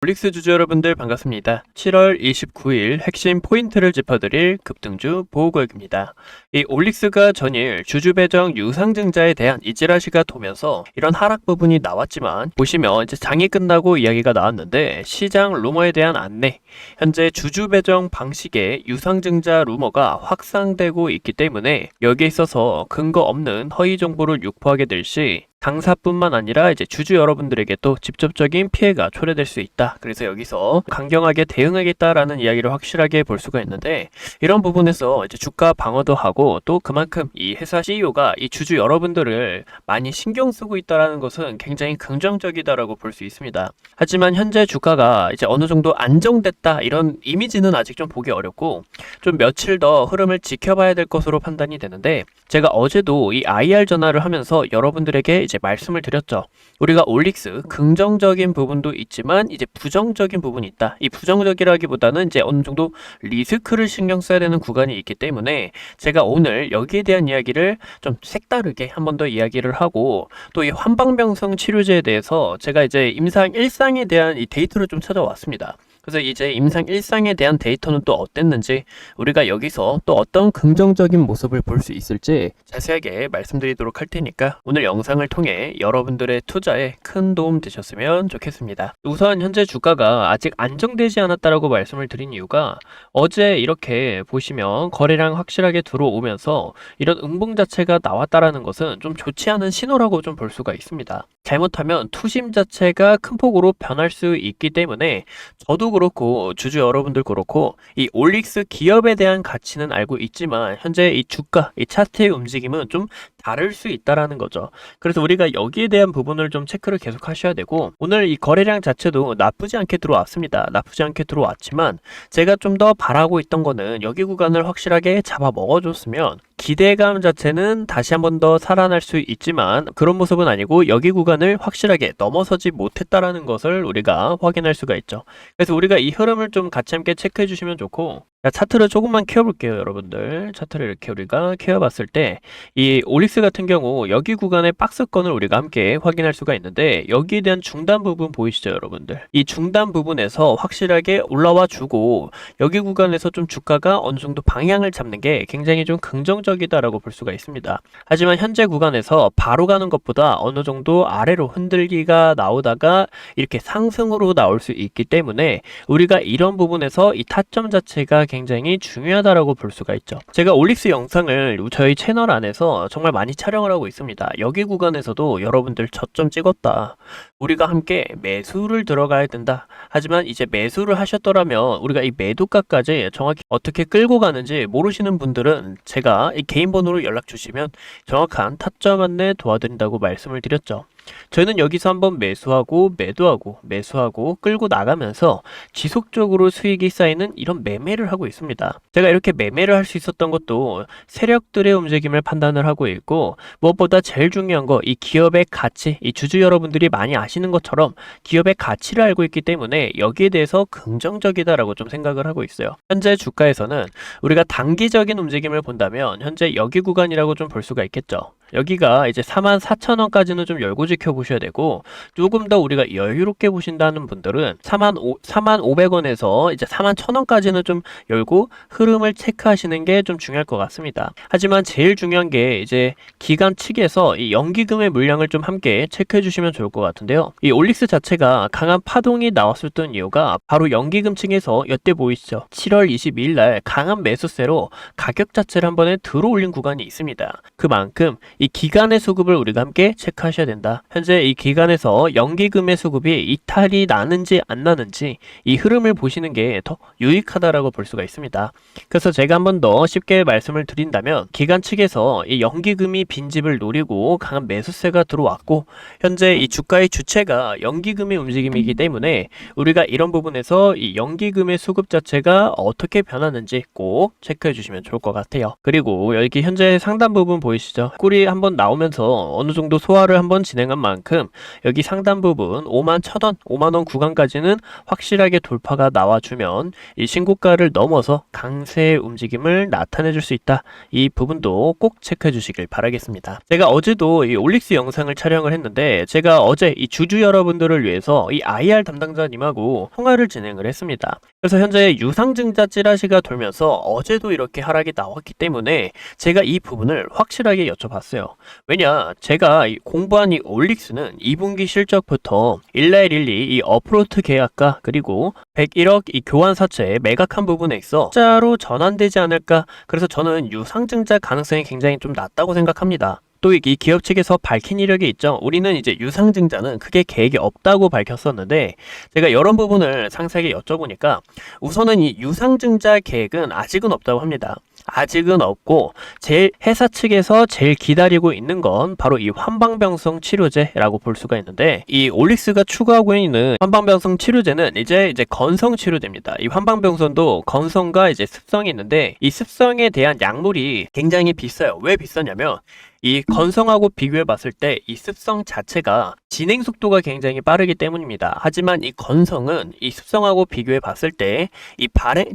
올릭스 주주 여러분들 반갑습니다. 7월 29일 핵심 포인트를 짚어드릴 급등주 보호구역입니다. 이 올릭스가 전일 주주 배정 유상증자에 대한 이 찌라시가 도면서 이런 하락 부분이 나왔지만 보시면 이제 장이 끝나고 이야기가 나왔는데 시장 루머에 대한 안내, 현재 주주 배정 방식의 유상증자 루머가 확산되고 있기 때문에 여기에 있어서 근거 없는 허위 정보를 유포하게 될 시 당사뿐만 아니라 이제 주주 여러분들에게 또 직접적인 피해가 초래될 수 있다. 그래서 여기서 강경하게 대응하겠다라는 이야기를 확실하게 볼 수가 있는데, 이런 부분에서 이제 주가 방어도 하고 또 그만큼 이 회사 CEO가 이 주주 여러분들을 많이 신경 쓰고 있다라는 것은 굉장히 긍정적이다라고 볼 수 있습니다. 하지만 현재 주가가 이제 어느 정도 안정됐다 이런 이미지는 아직 좀 보기 어렵고 좀 며칠 더 흐름을 지켜봐야 될 것으로 판단이 되는데, 제가 어제도 이 IR 전화를 하면서 여러분들에게 이제 말씀을 드렸죠. 우리가 올릭스 긍정적인 부분도 있지만 이제 부정적인 부분이 있다. 이 부정적이라기보다는 이제 어느 정도 리스크를 신경 써야 되는 구간이 있기 때문에 제가 오늘 여기에 대한 이야기를 좀 색다르게 한 번 더 이야기를 하고, 또 이 환방병성 치료제에 대해서 제가 이제 임상 1상에 대한 이 데이터를 좀 찾아왔습니다. 그래서 이제 임상 1상에 대한 데이터는 또 어땠는지, 우리가 여기서 또 어떤 긍정적인 모습을 볼 수 있을지 자세하게 말씀드리도록 할 테니까 오늘 영상을 통해 여러분들의 투자에 큰 도움 되셨으면 좋겠습니다. 우선 현재 주가가 아직 안정되지 않았다라고 말씀을 드린 이유가, 어제 이렇게 보시면 거래량 확실하게 들어오면서 이런 음봉 자체가 나왔다라는 것은 좀 좋지 않은 신호라고 좀 볼 수가 있습니다. 잘못하면 투심 자체가 큰 폭으로 변할 수 있기 때문에 저도 그렇고 주주 여러분들 그렇고 이 올릭스 기업에 대한 가치는 알고 있지만 현재 이 주가, 이 차트의 움직임은 좀 다를 수 있다라는 거죠. 그래서 우리가 여기에 대한 부분을 좀 체크를 계속 하셔야 되고, 오늘 이 거래량 자체도 나쁘지 않게 들어왔습니다. 나쁘지 않게 들어왔지만 제가 좀 더 바라고 있던 거는 여기 구간을 확실하게 잡아 먹어줬으면 기대감 자체는 다시 한 번 더 살아날 수 있지만 그런 모습은 아니고 여기 구간을 확실하게 넘어서지 못했다라는 것을 우리가 확인할 수가 있죠. 그래서 우리가 이 흐름을 좀 같이 함께 체크해 주시면 좋고, 차트를 조금만 키워볼게요. 여러분들 차트를 이렇게 우리가 키워봤을 때 이 올릭스 같은 경우 여기 구간의 박스권을 우리가 함께 확인할 수가 있는데, 여기에 대한 중단 부분 보이시죠 여러분들? 이 중단 부분에서 확실하게 올라와 주고 여기 구간에서 좀 주가가 어느 정도 방향을 잡는 게 굉장히 좀 긍정적이다라고 볼 수가 있습니다. 하지만 현재 구간에서 바로 가는 것보다 어느 정도 아래로 흔들기가 나오다가 이렇게 상승으로 나올 수 있기 때문에 우리가 이런 부분에서 이 타점 자체가 굉장히 중요하다라고 볼 수가 있죠. 제가 올릭스 영상을 저희 채널 안에서 정말 많이 촬영을 하고 있습니다. 여기 구간에서도 여러분들 저점 찍었다, 우리가 함께 매수를 들어가야 된다. 하지만 이제 매수를 하셨더라면 우리가 이 매도가까지 정확히 어떻게 끌고 가는지 모르시는 분들은 제가 이 개인 번호로 연락 주시면 정확한 타점 안내 도와드린다고 말씀을 드렸죠. 저희는 여기서 한번 매수하고 매도하고 끌고 나가면서 지속적으로 수익이 쌓이는 이런 매매를 하고 있습니다. 제가 이렇게 매매를 할 수 있었던 것도 세력들의 움직임을 판단을 하고 있고, 무엇보다 제일 중요한 거 이 기업의 가치, 이 주주 여러분들이 많이 아시는 것처럼 기업의 가치를 알고 있기 때문에 여기에 대해서 긍정적이다라고 좀 생각을 하고 있어요. 현재 주가에서는 우리가 단기적인 움직임을 본다면 현재 여기 구간이라고 좀 볼 수가 있겠죠. 여기가 이제 44,000원까지는 좀 열고 지켜보셔야 되고, 조금 더 우리가 여유롭게 보신다는 분들은 45,500원에서 이제 41,000원까지는 좀 열고 흐름을 체크하시는 게 좀 중요할 것 같습니다. 하지만 제일 중요한 게 이제 기관 측에서 이 연기금의 물량을 좀 함께 체크해 주시면 좋을 것 같은데요. 이 올릭스 자체가 강한 파동이 나왔었던 이유가 바로 연기금 층에서 이때 보이시죠? 7월 22일 날 강한 매수세로 가격 자체를 한 번에 들어올린 구간이 있습니다. 그만큼 이 기간의 수급을 우리가 함께 체크하셔야 된다. 현재 이 기간에서 연기금의 수급이 이탈이 나는지 안 나는지 이 흐름을 보시는 게 더 유익하다라고 볼 수가 있습니다. 그래서 제가 한 번 더 쉽게 말씀을 드린다면, 기간 측에서 이 연기금이 빈집을 노리고 강한 매수세가 들어왔고 현재 이 주가의 주체가 연기금의 움직임이기 때문에 우리가 이런 부분에서 이 연기금의 수급 자체가 어떻게 변하는지 꼭 체크해 주시면 좋을 것 같아요. 그리고 여기 현재 상단 부분 보이시죠? 꿀이 한번 나오면서 어느 정도 소화를 한번 진행한 만큼 여기 상단 부분 5만 1,000원, 5만 원 구간까지는 확실하게 돌파가 나와주면 이 신고가를 넘어서 강세의 움직임을 나타내 줄 수 있다. 이 부분도 꼭 체크해 주시길 바라겠습니다. 제가 어제도 이 올릭스 영상을 촬영을 했는데 제가 어제 이 주주 여러분들을 위해서 이 IR 담당자님하고 통화를 진행을 했습니다. 그래서 현재 유상증자 찌라시가 돌면서 어제도 이렇게 하락이 나왔기 때문에 제가 이 부분을 확실하게 여쭤봤어요. 왜냐, 제가 공부한 이 올릭스는 2분기 실적부터 1112 이 어프로트 계약과 그리고 101억 이 교환사채 매각한 부분에 있어 숫자로 전환되지 않을까. 그래서 저는 유상증자 가능성이 굉장히 좀 낮다고 생각합니다. 또 이 기업 측에서 밝힌 이력이 있죠. 우리는 이제 유상증자는 크게 계획이 없다고 밝혔었는데 제가 이런 부분을 상세하게 여쭤보니까 우선은 이 유상증자 계획은 아직은 없다고 합니다. 아직은 없고 제일 회사 측에서 제일 기다리고 있는 건 바로 이 환방병성 치료제라고 볼 수가 있는데 이 올릭스가 추구하고 있는 환방병성 치료제는 이제 건성 치료제입니다. 이 환방병성도 건성과 이제 습성이 있는데 이 습성에 대한 약물이 굉장히 비싸요. 왜 비싸냐면 이 건성하고 비교해 봤을 때 이 습성 자체가 진행 속도가 굉장히 빠르기 때문입니다. 하지만 이 건성은 이 습성하고 비교해 봤을 때 이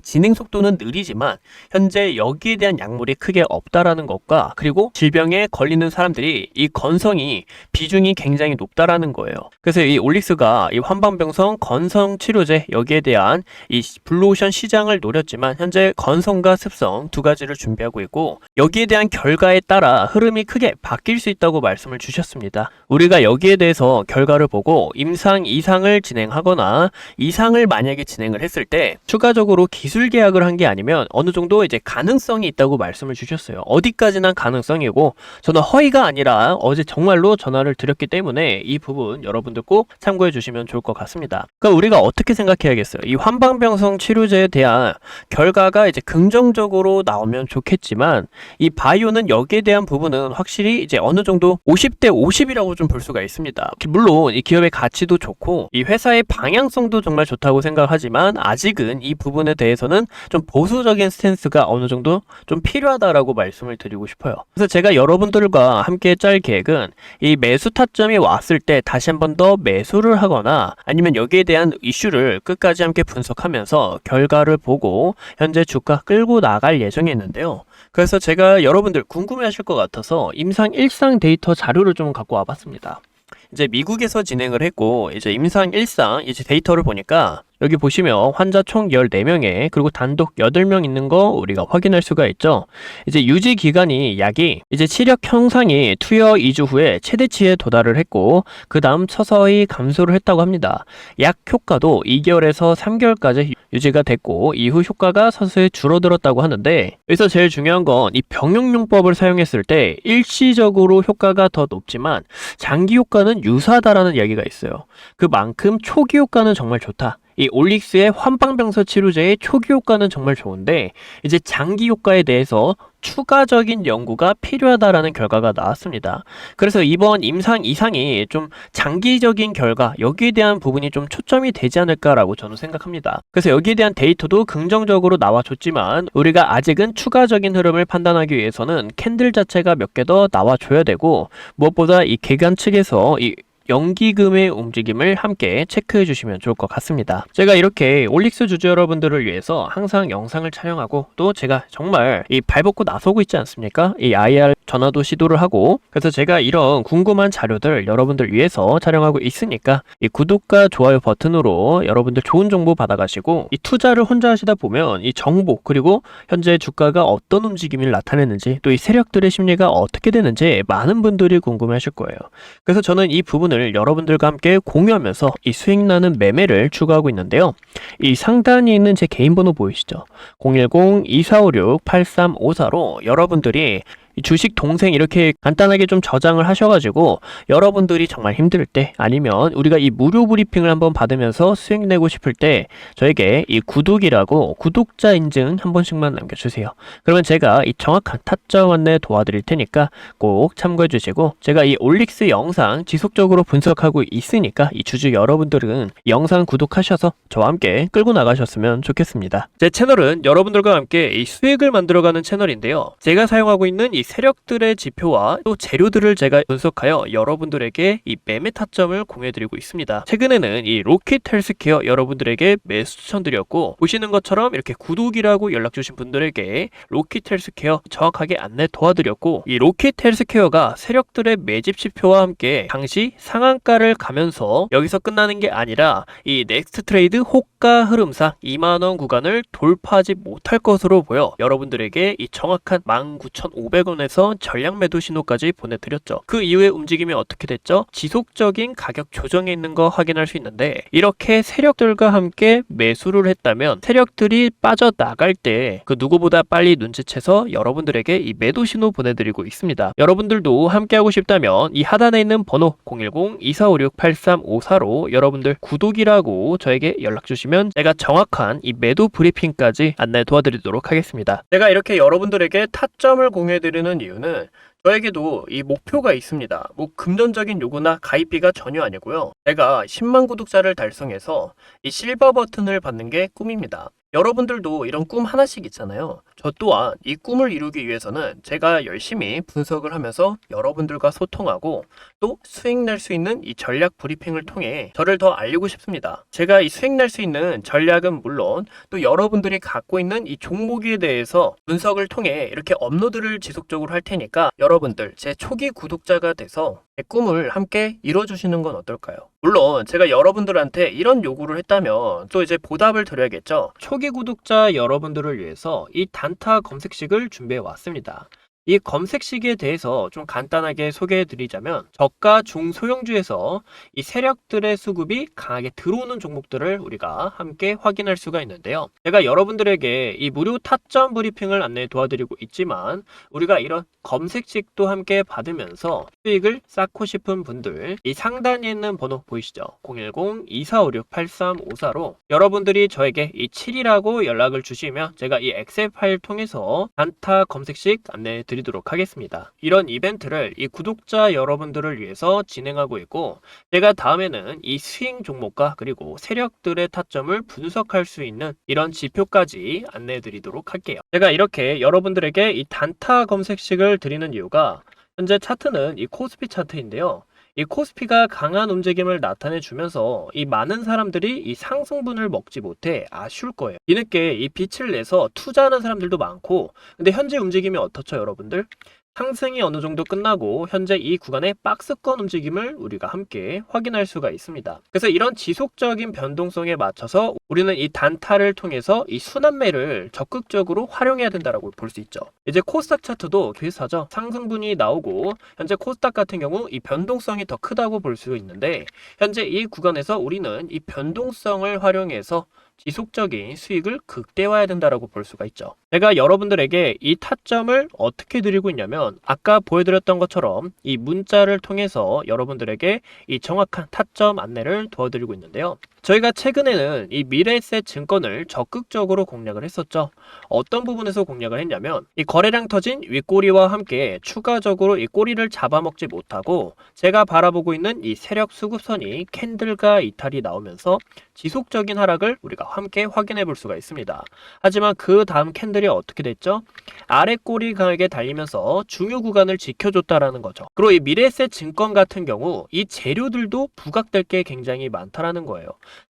진행 속도는 느리지만 현재 여기에 대한 약물이 크게 없다라는 것과 그리고 질병에 걸리는 사람들이 이 건성이 비중이 굉장히 높다라는 거예요. 그래서 이 올릭스가 이 환방병성 건성 치료제 여기에 대한 이 블루오션 시장을 노렸지만 현재 건성과 습성 두 가지를 준비하고 있고 여기에 대한 결과에 따라 흐름이 크게 바뀔 수 있다고 말씀을 주셨습니다. 우리가 여기에 대해서 결과를 보고 임상 이상을 진행하거나 이상을 만약에 진행을 했을 때 추가적으로 기술 계약을 한 게 아니면 어느 정도 이제 가능성이 있다고 말씀을 주셨어요. 어디까지나 가능성이고 저는 허위가 아니라 어제 정말로 전화를 드렸기 때문에 이 부분 여러분들 꼭 참고해 주시면 좋을 것 같습니다. 그러니까 우리가 어떻게 생각해야겠어요? 이 환방병성 치료제에 대한 결과가 이제 긍정적으로 나오면 좋겠지만 이 바이오는 여기에 대한 부분은 확실히 이제 어느 정도 50대 50이라고 좀 볼 수가 있습니다. 물론 이 기업의 가치도 좋고 이 회사의 방향성도 정말 좋다고 생각하지만 아직은 이 부분에 대해서는 좀 보수적인 스탠스가 어느 정도 좀 필요하다라고 말씀을 드리고 싶어요. 그래서 제가 여러분들과 함께 짤 계획은 이 매수 타점이 왔을 때 다시 한 번 더 매수를 하거나 아니면 여기에 대한 이슈를 끝까지 함께 분석하면서 결과를 보고 현재 주가 끌고 나갈 예정이었는데요. 그래서 제가 여러분들 궁금해하실 것 같아서 임상 일상 데이터 자료를 좀 갖고 와봤습니다. 이제 미국에서 진행을 했고 이제 임상 일상 이제 데이터를 보니까 여기 보시면 환자 총 14명에 그리고 단독 8명 있는 거 우리가 확인할 수가 있죠. 이제 유지 기간이 약이 이제 치력 형상이 투여 2주 후에 최대치에 도달을 했고 그 다음 서서히 감소를 했다고 합니다. 약 효과도 2개월에서 3개월까지 유지가 됐고 이후 효과가 서서히 줄어들었다고 하는데 여기서 제일 중요한 건 이 병용용법을 사용했을 때 일시적으로 효과가 더 높지만 장기 효과는 유사하다라는 이야기가 있어요. 그만큼 초기 효과는 정말 좋다. 이 올릭스의 환방병서 치료제의 초기 효과는 정말 좋은데 이제 장기 효과에 대해서 추가적인 연구가 필요하다라는 결과가 나왔습니다. 그래서 이번 임상 이상이 좀 장기적인 결과 여기에 대한 부분이 좀 초점이 되지 않을까라고 저는 생각합니다. 그래서 여기에 대한 데이터도 긍정적으로 나와줬지만 우리가 아직은 추가적인 흐름을 판단하기 위해서는 캔들 자체가 몇 개 더 나와줘야 되고 무엇보다 이 기관 측에서 이 연기금의 움직임을 함께 체크해 주시면 좋을 것 같습니다. 제가 이렇게 올릭스 주주 여러분들을 위해서 항상 영상을 촬영하고 또 제가 정말 이 발벗고 나서고 있지 않습니까? 이 IR 전화도 시도를 하고 그래서 제가 이런 궁금한 자료들 여러분들 위해서 촬영하고 있으니까 이 구독과 좋아요 버튼으로 여러분들 좋은 정보 받아가시고 이 투자를 혼자 하시다 보면 이 정보 그리고 현재 주가가 어떤 움직임을 나타내는지 또 이 세력들의 심리가 어떻게 되는지 많은 분들이 궁금해 하실 거예요. 그래서 저는 이 부분을 여러분들과 함께 공유하면서 이 수익나는 매매를 추구하고 있는데요. 이 상단에 있는 제 개인 번호 보이시죠? 010-2456-8354로 여러분들이 주식 동생 이렇게 간단하게 좀 저장을 하셔가지고 여러분들이 정말 힘들 때 아니면 우리가 이 무료 브리핑을 한번 받으면서 수익 내고 싶을 때 저에게 이 구독이라고 구독자 인증 한 번씩만 남겨주세요. 그러면 제가 이 정확한 타점 안내 도와드릴 테니까 꼭 참고해 주시고 제가 이 올릭스 영상 지속적으로 분석하고 있으니까 이 주주 여러분들은 영상 구독하셔서 저와 함께 끌고 나가셨으면 좋겠습니다. 제 채널은 여러분들과 함께 이 수익을 만들어가는 채널인데요. 제가 사용하고 있는 이 세력들의 지표와 또 재료들을 제가 분석하여 여러분들에게 이 매매 타점을 공유해드리고 있습니다. 최근에는 이 로킷 헬스케어 여러분들에게 매수 추천드렸고, 보시는 것처럼 이렇게 구독이라고 연락주신 분들에게 로킷 헬스케어 정확하게 안내 도와드렸고, 이 로킷 헬스케어가 세력들의 매집 지표와 함께 당시 상한가를 가면서 여기서 끝나는 게 아니라 이 넥스트 트레이드 호가 흐름상 2만원 구간을 돌파하지 못할 것으로 보여 여러분들에게 이 정확한 19,500원에서 전량 매도 신호까지 보내드렸죠. 그 이후의 움직임이 어떻게 됐죠? 지속적인 가격 조정에 있는 거 확인할 수 있는데, 이렇게 세력들과 함께 매수를 했다면 세력들이 빠져나갈 때 그 누구보다 빨리 눈치채서 여러분들에게 이 매도 신호 보내드리고 있습니다. 여러분들도 함께하고 싶다면 이 하단에 있는 번호 010-2456-8354로 여러분들 구독이라고 저에게 연락 주시면 제가 정확한 이 매도 브리핑까지 안내 도와드리도록 하겠습니다. 제가 이렇게 여러분들에게 타점을 공유해드리는 이유는 저에게도 이 목표가 있습니다. 뭐 금전적인 요구나 가입비가 전혀 아니고요. 제가 10만 구독자를 달성해서 이 실버 버튼을 받는 게 꿈입니다. 여러분들도 이런 꿈 하나씩 있잖아요. 저 또한 이 꿈을 이루기 위해서는 제가 열심히 분석을 하면서 여러분들과 소통하고 또 수익 낼 수 있는 이 전략 브리핑을 통해 저를 더 알리고 싶습니다. 제가 이 수익 낼 수 있는 전략은 물론 또 여러분들이 갖고 있는 이 종목에 대해서 분석을 통해 이렇게 업로드를 지속적으로 할 테니까 여러분들 제 초기 구독자가 돼서 제 꿈을 함께 이뤄주시는 건 어떨까요? 물론 제가 여러분들한테 이런 요구를 했다면 또 이제 보답을 드려야겠죠. 초기 구독자 여러분들을 위해서 이 단타 검색식을 준비해 왔습니다. 이 검색식에 대해서 좀 간단하게 소개해 드리자면, 저가 중소형주에서 이 세력들의 수급이 강하게 들어오는 종목들을 우리가 함께 확인할 수가 있는데요. 제가 여러분들에게 이 무료 타점 브리핑을 안내 도와드리고 있지만, 우리가 이런 검색식도 함께 받으면서 수익을 쌓고 싶은 분들, 이 상단에 있는 번호 보이시죠? 010-2456-8354로 여러분들이 저에게 이 7이라고 연락을 주시면 제가 이 엑셀 파일 통해서 단타 검색식 안내 드리도록 하겠습니다. 이런 이벤트를 이 구독자 여러분들을 위해서 진행하고 있고, 제가 다음에는 이 스윙 종목과 그리고 세력들의 타점을 분석할 수 있는 이런 지표까지 안내 드리도록 할게요. 제가 이렇게 여러분들에게 이 단타 검색식을 드리는 이유가, 현재 차트는 이 코스피 차트인데요. 이 코스피가 강한 움직임을 나타내 주면서 이 많은 사람들이 이 상승분을 먹지 못해 아쉬울 거예요. 뒤늦게 이 빛을 내서 투자하는 사람들도 많고, 근데 현재 움직임이 어떻죠, 여러분들? 상승이 어느 정도 끝나고 현재 이 구간의 박스권 움직임을 우리가 함께 확인할 수가 있습니다. 그래서 이런 지속적인 변동성에 맞춰서 우리는 이 단타를 통해서 이 순환매를 적극적으로 활용해야 된다고 볼 수 있죠. 이제 코스닥 차트도 비슷하죠. 상승분이 나오고 현재 코스닥 같은 경우 이 변동성이 더 크다고 볼 수 있는데, 현재 이 구간에서 우리는 이 변동성을 활용해서 지속적인 수익을 극대화해야 된다고 볼 수가 있죠. 제가 여러분들에게 이 타점을 어떻게 드리고 있냐면, 아까 보여드렸던 것처럼 이 문자를 통해서 여러분들에게 이 정확한 타점 안내를 도와드리고 있는데요. 저희가 최근에는 이 미래에셋 증권을 적극적으로 공략을 했었죠. 어떤 부분에서 공략을 했냐면, 이 거래량 터진 윗꼬리와 함께 추가적으로 이 꼬리를 잡아먹지 못하고 제가 바라보고 있는 이 세력 수급선이 캔들과 이탈이 나오면서 지속적인 하락을 우리가 함께 확인해 볼 수가 있습니다. 하지만 그 다음 캔들이 어떻게 됐죠? 아래 꼬리 강하게 달리면서 중요 구간을 지켜줬다라는 거죠. 그리고 이 미래에셋 증권 같은 경우 이 재료들도 부각될 게 굉장히 많다라는 거예요.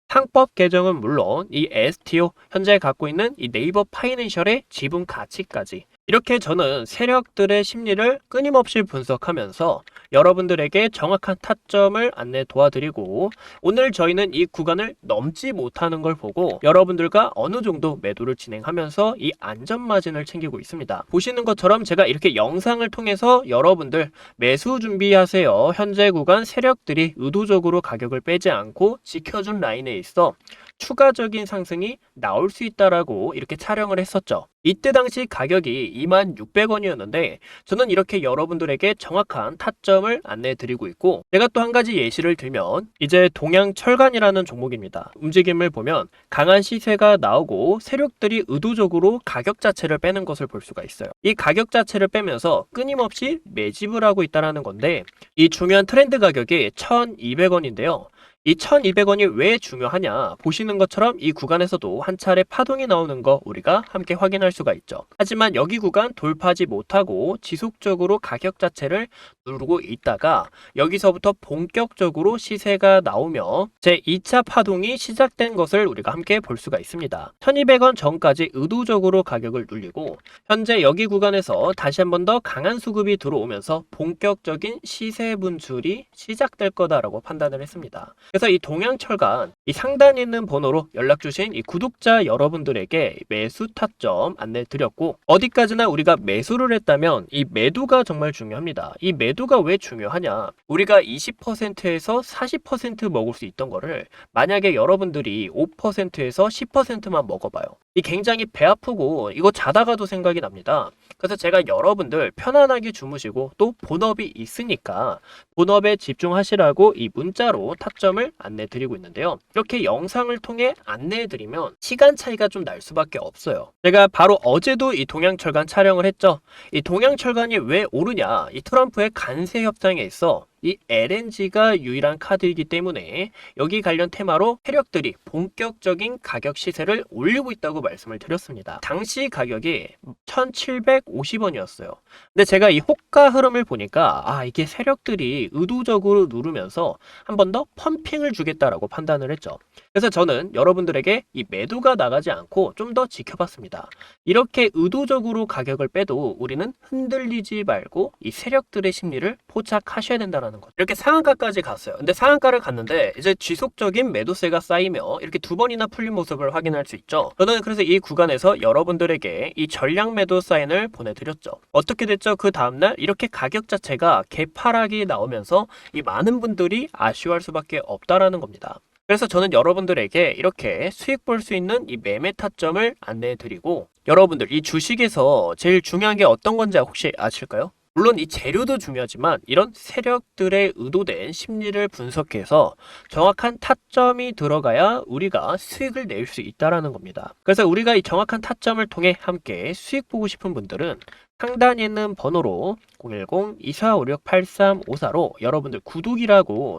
상법 개정은 물론 이 STO, 현재 갖고 있는 이 네이버 파이낸셜의 지분 가치까지, 이렇게 저는 세력들의 심리를 끊임없이 분석하면서 여러분들에게 정확한 타점을 안내 도와드리고, 오늘 저희는 이 구간을 넘지 못하는 걸 보고 여러분들과 어느 정도 매도를 진행하면서 이 안전 마진을 챙기고 있습니다. 보시는 것처럼 제가 이렇게 영상을 통해서 여러분들 매수 준비하세요, 현재 구간 세력들이 의도적으로 가격을 빼지 않고 지켜준 라인에 있어 추가적인 상승이 나올 수 있다라고 이렇게 촬영을 했었죠. 이때 당시 가격이 26,600원이었는데 저는 이렇게 여러분들에게 정확한 타점을 안내 드리고 있고, 제가 또 한 가지 예시를 들면 이제 동양철간이라는 종목입니다. 움직임을 보면 강한 시세가 나오고 세력들이 의도적으로 가격 자체를 빼는 것을 볼 수가 있어요. 이 가격 자체를 빼면서 끊임없이 매집을 하고 있다는 건데, 이 중요한 트렌드 가격이 1,200원인데요. 이 1200원이 왜 중요하냐? 보시는 것처럼 이 구간에서도 한 차례 파동이 나오는 거 우리가 함께 확인할 수가 있죠. 하지만 여기 구간 돌파하지 못하고 지속적으로 가격 자체를 누르고 있다가 여기서부터 본격적으로 시세가 나오며 제 2차 파동이 시작된 것을 우리가 함께 볼 수가 있습니다. 1200원 전까지 의도적으로 가격을 눌리고 현재 여기 구간에서 다시 한 번 더 강한 수급이 들어오면서 본격적인 시세 분출이 시작될 거다라고 판단을 했습니다. 그래서 이 동양철강 이 상단에 있는 번호로 연락 주신 이 구독자 여러분들에게 매수 타점 안내 드렸고, 어디까지나 우리가 매수를 했다면 이 매도가 정말 중요합니다. 이 매도가 왜 중요하냐? 우리가 20%에서 40% 먹을 수 있던 거를 만약에 여러분들이 5%에서 10%만 먹어봐요. 이 굉장히 배 아프고 이거 자다가도 생각이 납니다. 그래서 제가 여러분들 편안하게 주무시고 또 본업이 있으니까 본업에 집중하시라고 이 문자로 타점을 안내 드리고 있는데요. 이렇게 영상을 통해 안내해 드리면 시간 차이가 좀 날 수밖에 없어요. 제가 바로 어제도 이 동양철강 촬영을 했죠. 이 동양철강이 왜 오르냐? 이 트럼프의 관세 협상에 있어 이 LNG가 유일한 카드이기 때문에 여기 관련 테마로 세력들이 본격적인 가격 시세를 올리고 있다고 말씀을 드렸습니다. 당시 가격이 1750원이었어요. 근데 제가 이 호가 흐름을 보니까 이게 세력들이 의도적으로 누르면서 한 번 더 펌핑을 주겠다라고 판단을 했죠. 그래서 저는 여러분들에게 이 매도가 나가지 않고 좀 더 지켜봤습니다. 이렇게 의도적으로 가격을 빼도 우리는 흔들리지 말고 이 세력들의 심리를 포착하셔야 된다는 거죠. 이렇게 상한가까지 갔어요. 근데 상한가를 갔는데 이제 지속적인 매도세가 쌓이며 이렇게 두 번이나 풀린 모습을 확인할 수 있죠. 저는 그래서 이 구간에서 여러분들에게 이 전량 매도 사인을 보내드렸죠. 어떻게 됐죠? 그 다음날 이렇게 가격 자체가 개파락이 나오면서 이 많은 분들이 아쉬워할 수밖에 없다라는 겁니다. 그래서 저는 여러분들에게 이렇게 수익 볼 수 있는 이 매매 타점을 안내해 드리고, 여러분들 이 주식에서 제일 중요한 게 어떤 건지 혹시 아실까요? 물론 이 재료도 중요하지만 이런 세력들의 의도된 심리를 분석해서 정확한 타점이 들어가야 우리가 수익을 낼 수 있다는 겁니다. 그래서 우리가 이 정확한 타점을 통해 함께 수익 보고 싶은 분들은 상단에 있는 번호로 010-2456-8354로 여러분들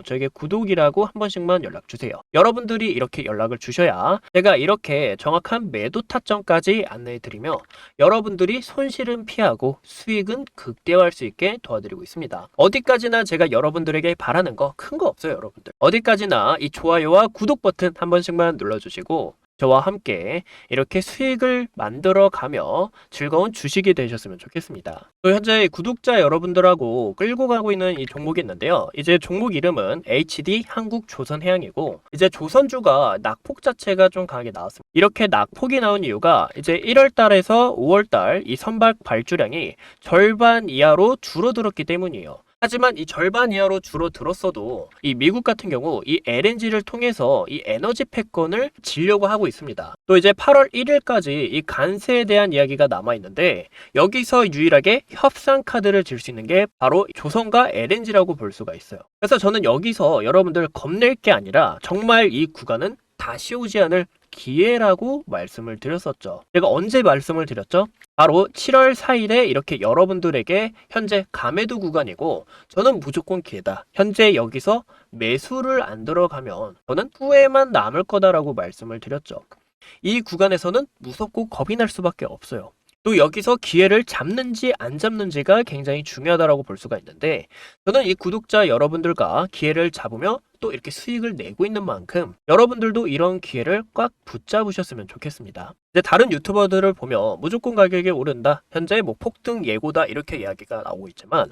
저에게 구독이라고 한 번씩만 연락 주세요. 여러분들이 이렇게 연락을 주셔야 제가 이렇게 정확한 매도 타점까지 안내해 드리며 여러분들이 손실은 피하고 수익은 극대화할 수 있게 도와드리고 있습니다. 어디까지나 제가 여러분들에게 바라는 거 큰 거 없어요, 여러분들. 어디까지나 이 좋아요와 구독 버튼 한 번씩만 눌러주시고 저와 함께 이렇게 수익을 만들어가며 즐거운 주식이 되셨으면 좋겠습니다. 또 현재 구독자 여러분들하고 끌고 가고 있는 이 종목이 있는데요. 이제 종목 이름은 HD 한국조선해양이고, 이제 조선주가 낙폭 자체가 좀 강하게 나왔습니다. 이렇게 낙폭이 나온 이유가 이제 1월달에서 5월달 이 선박 발주량이 절반 이하로 줄어들었기 때문이에요. 하지만 이 절반 이하로 줄어들었어도 이 미국 같은 경우 이 LNG를 통해서 이 에너지 패권을 지려고 하고 있습니다. 또 이제 8월 1일까지 이 관세에 대한 이야기가 남아 있는데 여기서 유일하게 협상 카드를 질 수 있는 게 바로 조선과 LNG라고 볼 수가 있어요. 그래서 저는 여기서 여러분들 겁낼 게 아니라 정말 이 구간은 다시 오지 않을 기회라고 말씀을 드렸었죠. 제가 언제 말씀을 드렸죠? 바로 7월 4일에 이렇게 여러분들에게 현재 가매도 구간이고 저는 무조건 기회다. 현재 여기서 매수를 안 들어가면 저는 후회만 남을 거다라고 말씀을 드렸죠. 이 구간에서는 무섭고 겁이 날 수밖에 없어요. 또 여기서 기회를 잡는지 안 잡는지가 굉장히 중요하다고 볼 수가 있는데 저는 이 구독자 여러분들과 기회를 잡으며 또 이렇게 수익을 내고 있는 만큼 여러분들도 이런 기회를 꽉 붙잡으셨으면 좋겠습니다. 이제 다른 유튜버들을 보면 무조건 가격이 오른다, 현재 뭐 폭등 예고다 이렇게 이야기가 나오고 있지만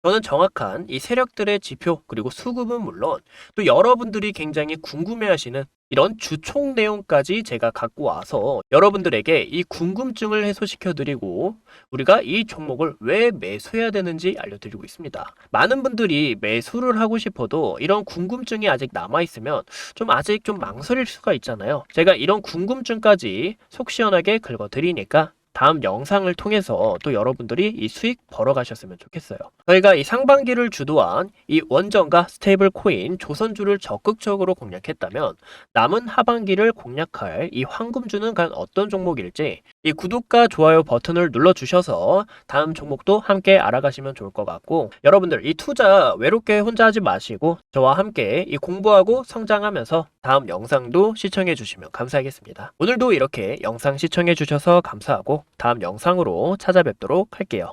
저는 정확한 이 세력들의 지표 그리고 수급은 물론 또 여러분들이 굉장히 궁금해하시는 이런 주총 내용까지 제가 갖고 와서 여러분들에게 이 궁금증을 해소시켜 드리고 우리가 이 종목을 왜 매수해야 되는지 알려드리고 있습니다. 많은 분들이 매수를 하고 싶어도 이런 궁금증이 아직 남아있으면 아직 좀 망설일 수가 있잖아요. 제가 이런 궁금증까지 속 시원하게 긁어드리니까 다음 영상을 통해서 또 여러분들이 이 수익 벌어가셨으면 좋겠어요. 저희가 이 상반기를 주도한 이 원전과 스테이블 코인 조선주를 적극적으로 공략했다면 남은 하반기를 공략할 이 황금주는 과연 어떤 종목일지 이 구독과 좋아요 버튼을 눌러주셔서 다음 종목도 함께 알아가시면 좋을 것 같고, 여러분들 이 투자 외롭게 혼자 하지 마시고 저와 함께 이 공부하고 성장하면서 다음 영상도 시청해 주시면 감사하겠습니다. 오늘도 이렇게 영상 시청해 주셔서 감사하고 다음 영상으로 찾아뵙도록 할게요.